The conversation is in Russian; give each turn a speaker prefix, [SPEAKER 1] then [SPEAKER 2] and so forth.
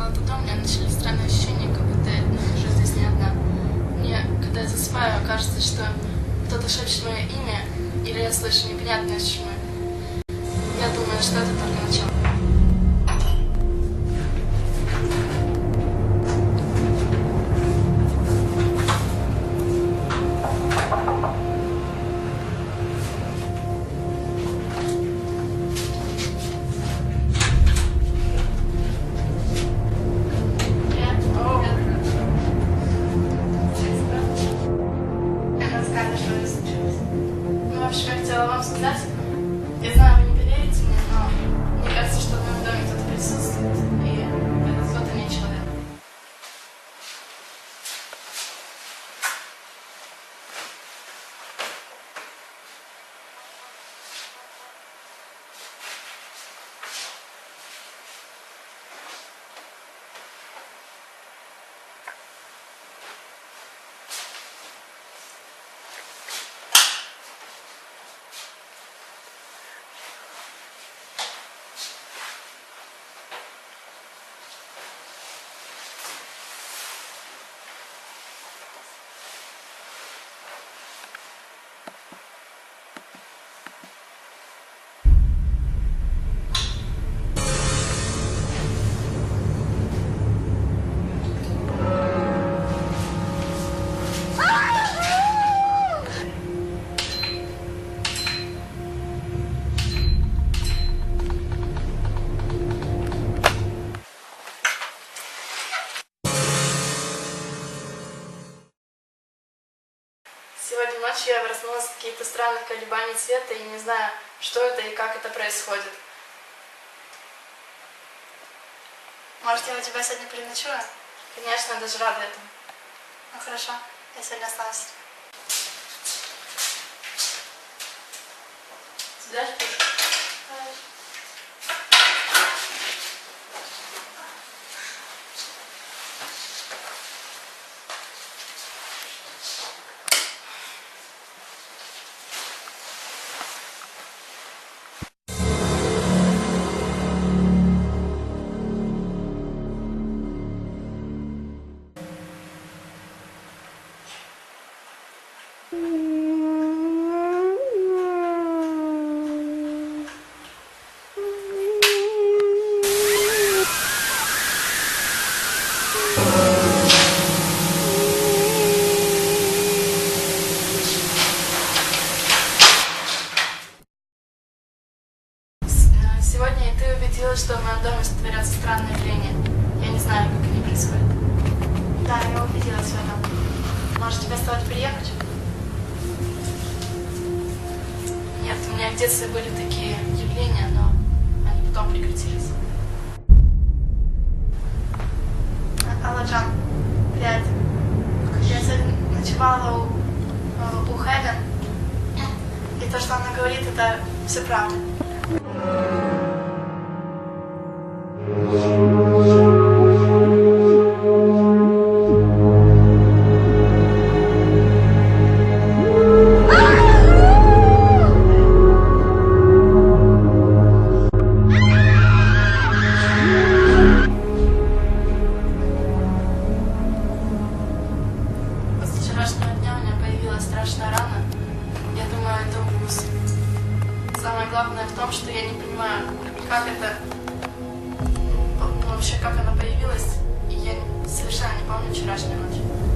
[SPEAKER 1] приехала туда, у меня начались странные ощущения, как будто я нахожусь здесь не одна. Мне, когда я засыпаю, кажется, что кто-то шепчет мое имя, или я слышу непонятные шумы. Я думаю, что это только начало. Я хотела вам сказать, я знаю, вы не поверите мне, но мне кажется, что в моем доме кто-то присутствует, и этот кто-то не человек. Сегодня ночью я проснулась от каких-то странных колебаний цвета и не знаю, что это и как это происходит.
[SPEAKER 2] Может, я у тебя сегодня переночую?
[SPEAKER 1] Конечно, я даже рада этому.
[SPEAKER 2] Ну хорошо, я сегодня останусь.
[SPEAKER 1] Сюда спишь? Сегодня и ты убедилась, что в моем доме творятся странные явления. Я не знаю, как они происходят.
[SPEAKER 2] Да, я убедилась в этом. Может, тебе стоит приехать?
[SPEAKER 1] Нет, у меня в детстве были такие явления, но они потом прекратились.
[SPEAKER 2] Алло, Джон, привет. Я сегодня ночевала у Хелен, и то, что она говорит, это все правда.
[SPEAKER 1] С вчерашнего дня у меня появилась страшная рана. Я думаю, это укус. Самое главное в том, что я не понимаю, как это, вообще как она появилась, и я совершенно не помню вчерашнюю ночь.